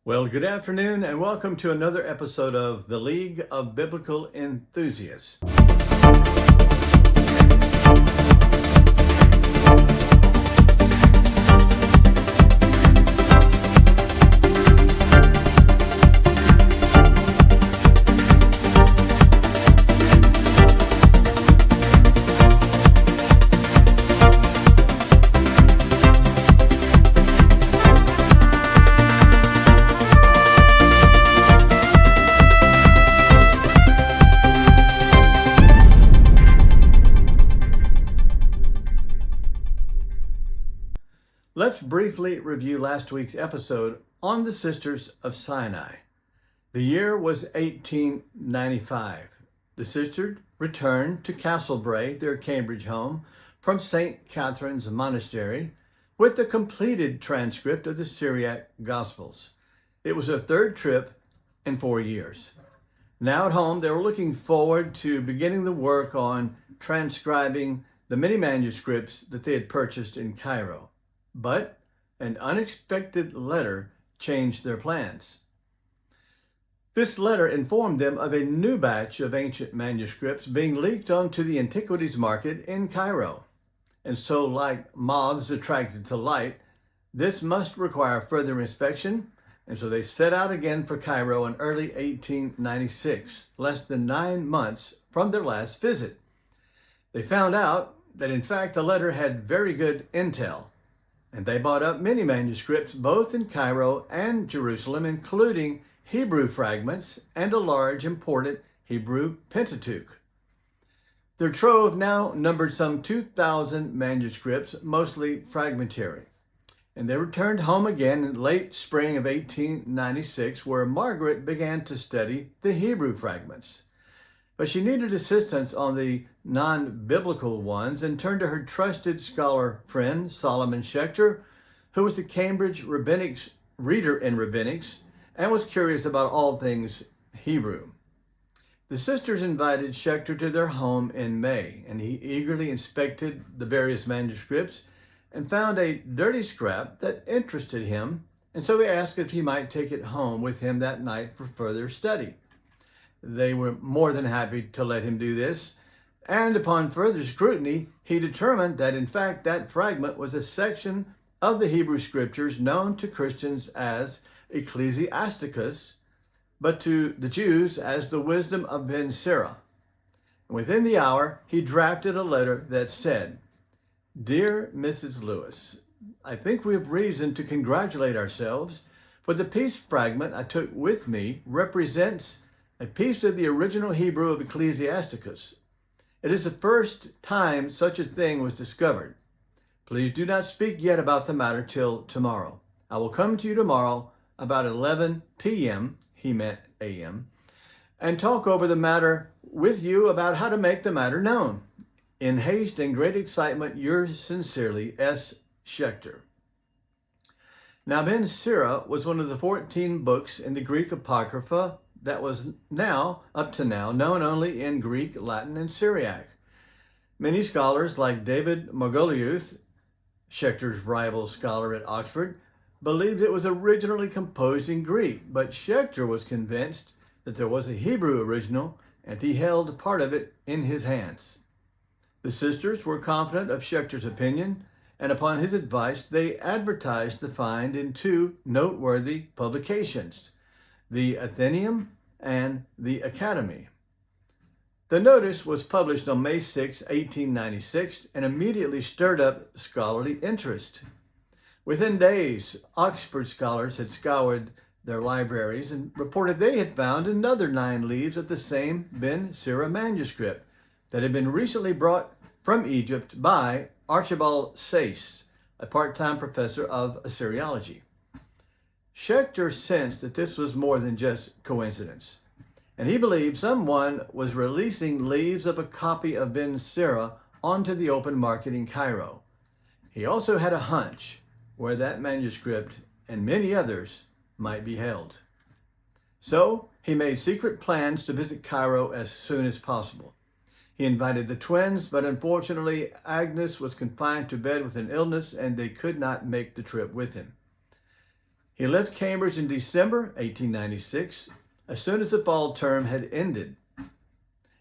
Well, good afternoon and welcome to another episode of the League of Biblical Enthusiasts. Let's briefly review last week's episode on the Sisters of Sinai. The year was 1895. The sisters returned to Castlebrae, their Cambridge home, from St. Catherine's Monastery with the completed transcript of the Syriac Gospels. It was their third trip in 4 years. Now at home, they were looking forward to beginning the work on transcribing the many manuscripts that they had purchased in Cairo. But an unexpected letter changed their plans. This letter informed them of a new batch of ancient manuscripts being leaked onto the antiquities market in Cairo. And so, like moths attracted to light, this must require further inspection, and so they set out again for Cairo in early 1896, less than 9 months from their last visit. They found out that, in fact, the letter had very good intel. And they bought up many manuscripts, both in Cairo and Jerusalem, including Hebrew fragments and a large, important Hebrew Pentateuch. Their trove now numbered some 2,000 manuscripts, mostly fragmentary. And they returned home again in late spring of 1896, where Margaret began to study the Hebrew fragments. But she needed assistance on the non-biblical ones and turned to her trusted scholar friend, Solom Schechter, who was the Cambridge Rabbinics reader in Rabbinics and was curious about all things Hebrew. The sisters invited Schechter to their home in May, and he eagerly inspected the various manuscripts and found a dirty scrap that interested him, and so he asked if he might take it home with him that night for further study. They were more than happy to let him do this, and upon further scrutiny, he determined that in fact that fragment was a section of the Hebrew scriptures known to Christians as Ecclesiasticus, but to the Jews as the Wisdom of Ben Sirach. And within the hour, he drafted a letter that said, "Dear Mrs. Lewis, I think we have reason to congratulate ourselves, for the piece fragment I took with me represents a piece of the original Hebrew of Ecclesiasticus. It is the first time such a thing was discovered. Please do not speak yet about the matter till tomorrow. I will come to you tomorrow about 11 p.m., he meant a.m., and talk over the matter with you about how to make the matter known. In haste and great excitement, yours sincerely, S. Schechter." Now, Ben Sirach was one of the 14 books in the Greek Apocrypha that was up to now, known only in Greek, Latin, and Syriac. Many scholars, like David Margoliouth, Schechter's rival scholar at Oxford, believed it was originally composed in Greek, but Schechter was convinced that there was a Hebrew original, and he held part of it in his hands. The sisters were confident of Schechter's opinion, and upon his advice, they advertised the find in 2 noteworthy publications, the Athenaeum and the Academy. The notice was published on May 6, 1896, and immediately stirred up scholarly interest. Within days, Oxford scholars had scoured their libraries and reported they had found another 9 leaves of the same Ben Sirach manuscript that had been recently brought from Egypt by Archibald Sayce, a part-time professor of Assyriology. Schechter sensed that this was more than just coincidence, and he believed someone was releasing leaves of a copy of Ben Sirach onto the open market in Cairo. He also had a hunch where that manuscript and many others might be held. So he made secret plans to visit Cairo as soon as possible. He invited the twins, but unfortunately Agnes was confined to bed with an illness and they could not make the trip with him. He left Cambridge in December 1896, as soon as the fall term had ended.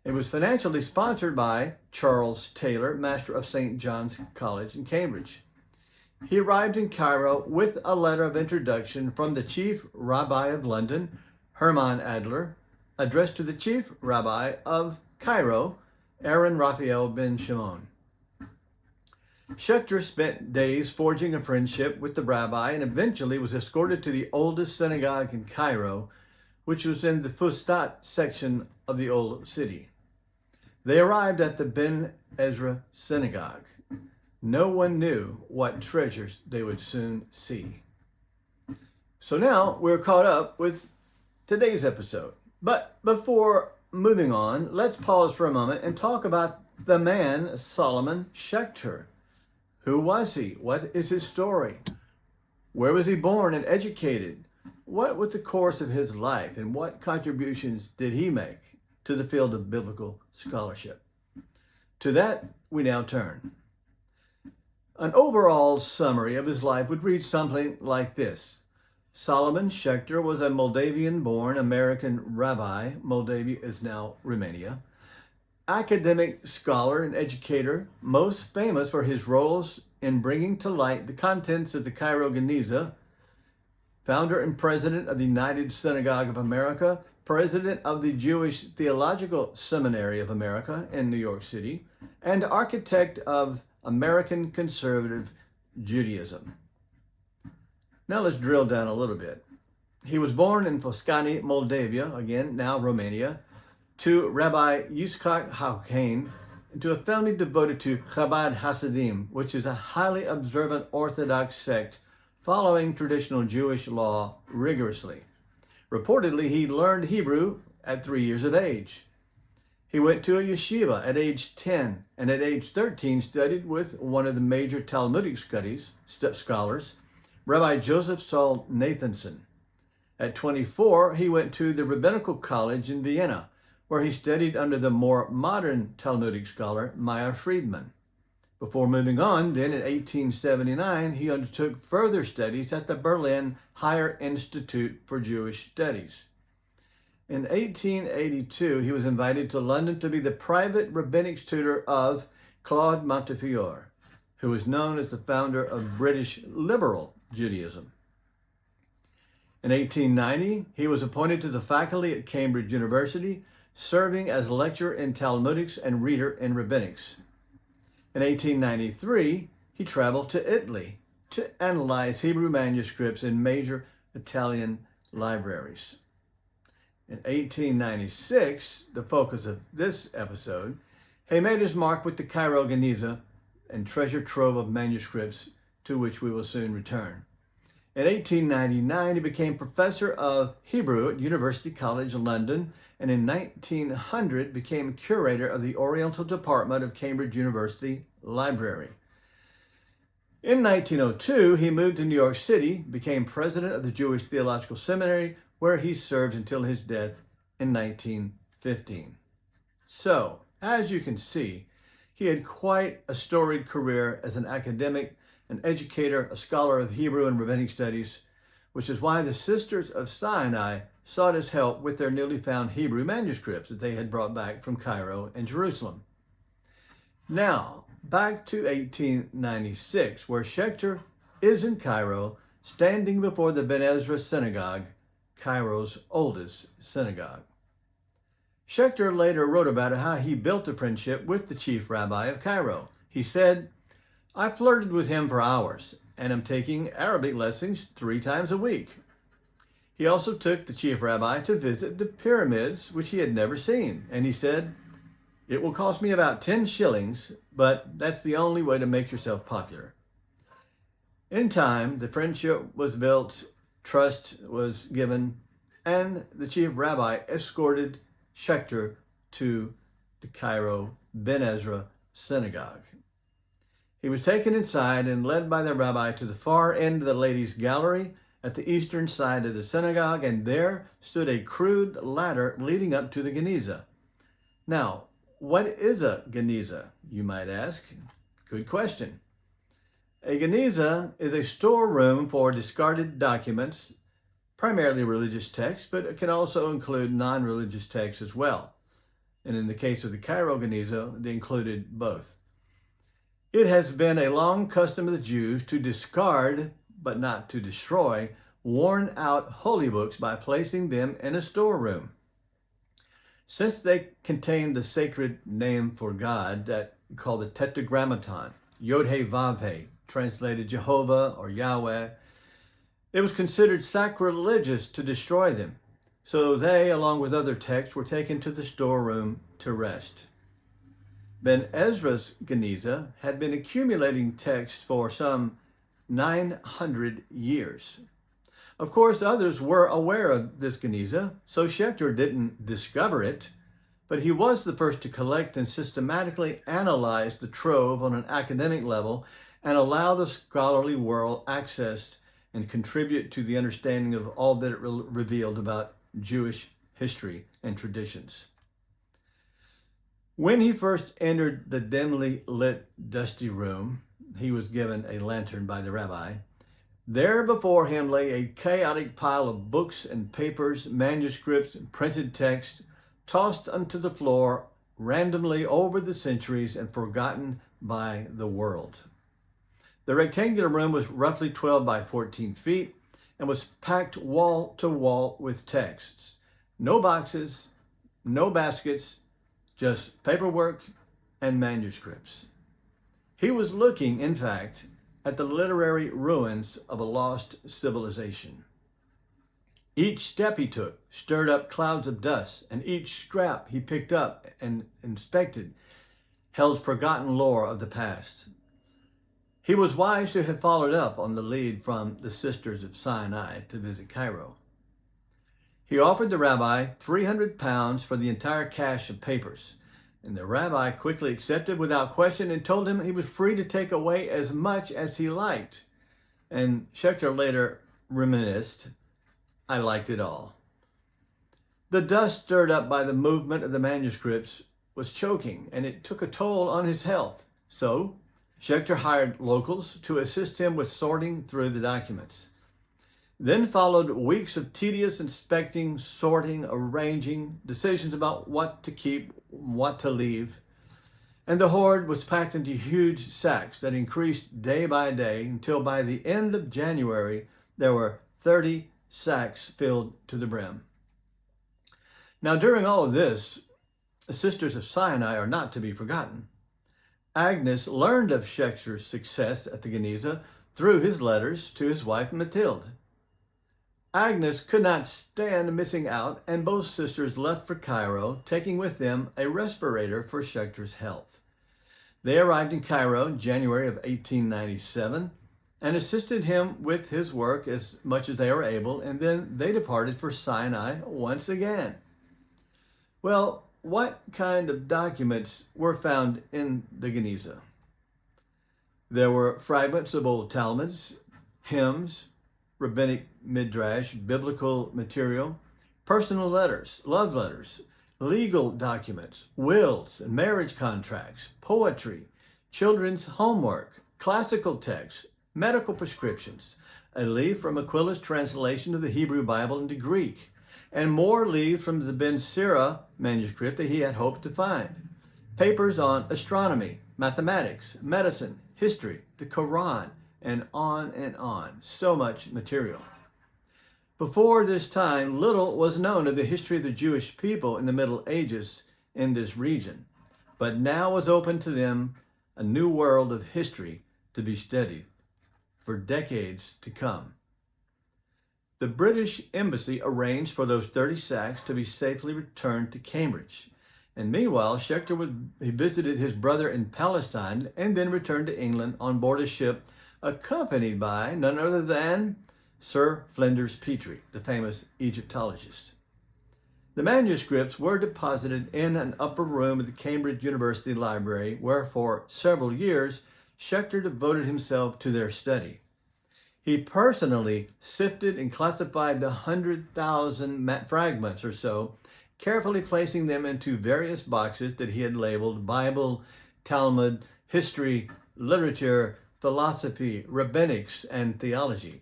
It was financially sponsored by Charles Taylor, master of St. John's College in Cambridge. He arrived in Cairo with a letter of introduction from the chief rabbi of London, Hermann Adler, addressed to the chief rabbi of Cairo, Aaron Raphael ben Shimon. Schechter spent days forging a friendship with the rabbi and eventually was escorted to the oldest synagogue in Cairo, which was in the Fustat section of the old city. They arrived at the Ben Ezra Synagogue. No one knew what treasures they would soon see. So now we're caught up with today's episode. But before moving on, let's pause for a moment and talk about the man Solom Schechter. Who was he? What is his story? Where was he born and educated? What was the course of his life, and what contributions did he make to the field of biblical scholarship? To that we now turn. An overall summary of his life would read something like this. Solom Schechter was a Moldavian-born American rabbi. Moldavia is now Romania. Academic scholar and educator, most famous for his roles in bringing to light the contents of the Cairo Geniza, founder and president of the United Synagogue of America, president of the Jewish Theological Seminary of America in New York City, and architect of American conservative Judaism. Now let's drill down a little bit. He was born in Foscani, Moldavia, again, now Romania, to Rabbi Yitzchak Hakein, to a family devoted to Chabad Hasidim, which is a highly observant Orthodox sect following traditional Jewish law rigorously. Reportedly, he learned Hebrew at 3 years of age. He went to a yeshiva at age 10, and at age 13 studied with one of the major Talmudic scholars, Rabbi Joseph Saul Nathanson. At 24, he went to the Rabbinical College in Vienna, where he studied under the more modern Talmudic scholar Meyer Friedman. Before moving on, then in 1879, he undertook further studies at the Berlin Higher Institute for Jewish Studies. In 1882, he was invited to London to be the private rabbinic tutor of Claude Montefiore, who was known as the founder of British liberal Judaism. In 1890, he was appointed to the faculty at Cambridge University, serving as lecturer in Talmudics and reader in Rabbinics. In 1893, he traveled to Italy to analyze Hebrew manuscripts in major Italian libraries. In 1896, the focus of this episode, he made his mark with the Cairo Geniza and treasure trove of manuscripts to which we will soon return. In 1899, he became professor of Hebrew at University College London, and in 1900 became curator of the Oriental Department of Cambridge University Library. In 1902, he moved to New York City, became president of the Jewish Theological Seminary, where he served until his death in 1915. So, as you can see, he had quite a storied career as an academic, an educator, a scholar of Hebrew and Rabbinic studies, which is why the Sisters of Sinai sought his help with their newly found Hebrew manuscripts that they had brought back from Cairo and Jerusalem. Now, back to 1896, where Schechter is in Cairo, standing before the Ben Ezra Synagogue, Cairo's oldest synagogue. Schechter later wrote about how he built a friendship with the chief rabbi of Cairo. He said, "I flirted with him for hours, and am taking Arabic lessons 3 times a week." He also took the chief rabbi to visit the pyramids, which he had never seen, and he said, "It will cost me about 10 shillings, but that's the only way to make yourself popular." In time, the friendship was built, trust was given, and the chief rabbi escorted Schechter to the Cairo Ben Ezra Synagogue. He was taken inside and led by the rabbi to the far end of the ladies' gallery at the eastern side of the synagogue, and there stood a crude ladder leading up to the Geniza. Now, what is a Geniza, you might ask? Good question. A Geniza is a storeroom for discarded documents, primarily religious texts, but it can also include non-religious texts as well. And in the case of the Cairo Geniza, they included both. It has been a long custom of the Jews to discard, but not to destroy, worn-out holy books by placing them in a storeroom. Since they contain the sacred name for God that called the Tetragrammaton, Yod-He-Vav-He, translated Jehovah or Yahweh, it was considered sacrilegious to destroy them. So they, along with other texts, were taken to the storeroom to rest. Ben Ezra's Geniza had been accumulating texts for some 900 years. Of course, others were aware of this Geniza, so Schechter didn't discover it, but he was the first to collect and systematically analyze the trove on an academic level and allow the scholarly world access and contribute to the understanding of all that it revealed about Jewish history and traditions. When he first entered the dimly lit, dusty room, he was given a lantern by the rabbi. There before him lay a chaotic pile of books and papers, manuscripts, and printed text, tossed onto the floor randomly over the centuries and forgotten by the world. The rectangular room was roughly 12 by 14 feet and was packed wall to wall with texts. No boxes, no baskets, just paperwork and manuscripts. He was looking, in fact, at the literary ruins of a lost civilization. Each step he took stirred up clouds of dust, and each scrap he picked up and inspected held forgotten lore of the past. He was wise to have followed up on the lead from the Sisters of Sinai to visit Cairo. He offered the rabbi 300 pounds for the entire cache of papers, and the rabbi quickly accepted without question and told him he was free to take away as much as he liked. And Schechter later reminisced, "I liked it all." The dust stirred up by the movement of the manuscripts was choking, and it took a toll on his health. So Schechter hired locals to assist him with sorting through the documents. Then followed weeks of tedious inspecting, sorting, arranging, decisions about what to keep, what to leave. And the hoard was packed into huge sacks that increased day by day until by the end of January, there were 30 sacks filled to the brim. Now, during all of this, the Sisters of Sinai are not to be forgotten. Agnes learned of Schechter's success at the Geniza through his letters to his wife Mathilde. Agnes could not stand missing out, and both sisters left for Cairo, taking with them a respirator for Schechter's health. They arrived in Cairo in January of 1897 and assisted him with his work as much as they were able, and then they departed for Sinai once again. Well, what kind of documents were found in the Geniza? There were fragments of old Talmuds, hymns, rabbinic midrash, biblical material, personal letters, love letters, legal documents, wills and marriage contracts, poetry, children's homework, classical texts, medical prescriptions, a leaf from Aquila's translation of the Hebrew Bible into Greek, and more leaves from the Ben Sirach manuscript that he had hoped to find. Papers on astronomy, mathematics, medicine, history, the Quran, and on and on. So much material. Before this time, little was known of the history of the Jewish people in the Middle Ages in this region, but now was open to them a new world of history to be studied for decades to come. The British Embassy arranged for those 30 sacks to be safely returned to Cambridge. And meanwhile, Schechter visited his brother in Palestine and then returned to England on board a ship accompanied by none other than Sir Flinders Petrie, the famous Egyptologist. The manuscripts were deposited in an upper room at the Cambridge University Library, where for several years Schechter devoted himself to their study. He personally sifted and classified the 100,000 fragments or so, carefully placing them into various boxes that he had labeled Bible, Talmud, history, literature, philosophy, rabbinics, and theology.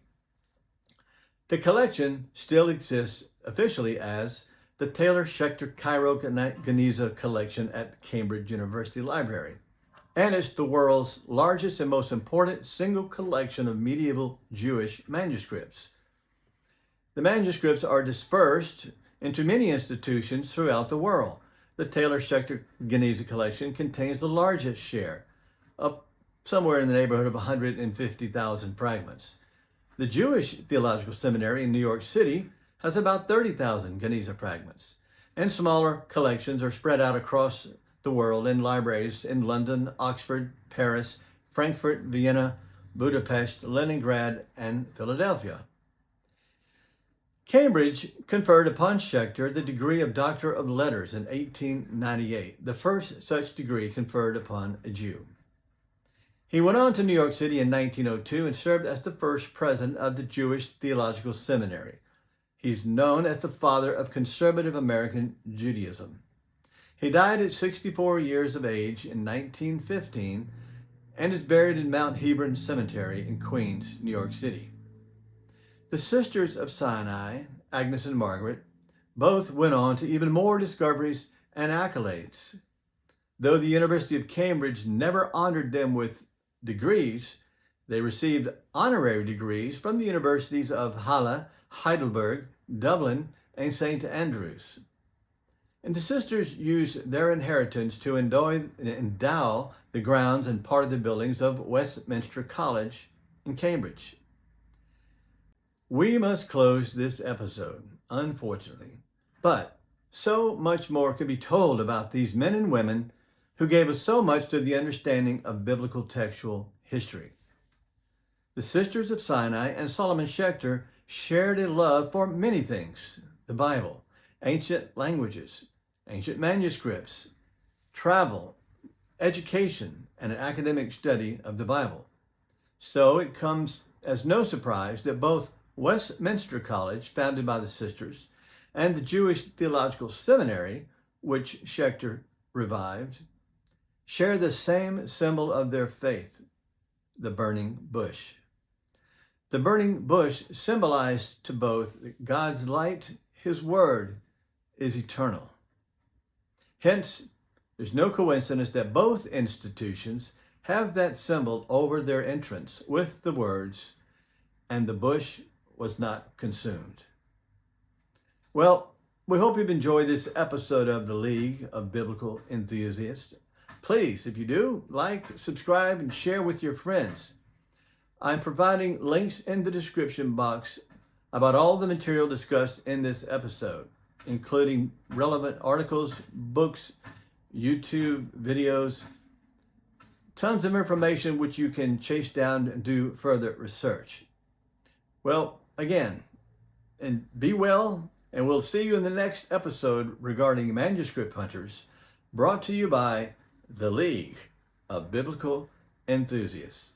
The collection still exists officially as the Taylor Schechter Cairo Geniza collection at Cambridge University Library, and it's the world's largest and most important single collection of medieval Jewish manuscripts. The manuscripts are dispersed into many institutions throughout the world. The Taylor Schechter Geniza collection contains the largest share, of somewhere in the neighborhood of 150,000 fragments. The Jewish Theological Seminary in New York City has about 30,000 Geniza fragments, and smaller collections are spread out across the world in libraries in London, Oxford, Paris, Frankfurt, Vienna, Budapest, Leningrad, and Philadelphia. Cambridge conferred upon Schechter the degree of Doctor of Letters in 1898, the first such degree conferred upon a Jew. He went on to New York City in 1902 and served as the first president of the Jewish Theological Seminary. He's known as the father of conservative American Judaism. He died at 64 years of age in 1915 and is buried in Mount Hebron Cemetery in Queens, New York City. The Sisters of Sinai, Agnes and Margaret, both went on to even more discoveries and accolades. Though the University of Cambridge never honored them with degrees, they received honorary degrees from the universities of Halle, Heidelberg, Dublin, and St. Andrews. And the sisters used their inheritance to endow the grounds and part of the buildings of Westminster College in Cambridge. We must close this episode, unfortunately, but so much more could be told about these men and women who gave us so much to the understanding of biblical textual history. The Sisters of Sinai and Solom Schechter shared a love for many things: the Bible, ancient languages, ancient manuscripts, travel, education, and an academic study of the Bible. So it comes as no surprise that both Westminster College, founded by the sisters, and the Jewish Theological Seminary, which Schechter revived, share the same symbol of their faith, the burning bush. The burning bush symbolized to both God's light, His word, is eternal. Hence, there's no coincidence that both institutions have that symbol over their entrance with the words, "And the bush was not consumed." Well, we hope you've enjoyed this episode of the League of Biblical Enthusiasts. Please, if you do, like, subscribe, and share with your friends. I'm providing links in the description box about all the material discussed in this episode, including relevant articles, books, YouTube videos, tons of information which you can chase down and do further research. Well, again, and be well, and we'll see you in the next episode regarding manuscript hunters, brought to you by the League of Biblical Enthusiasts.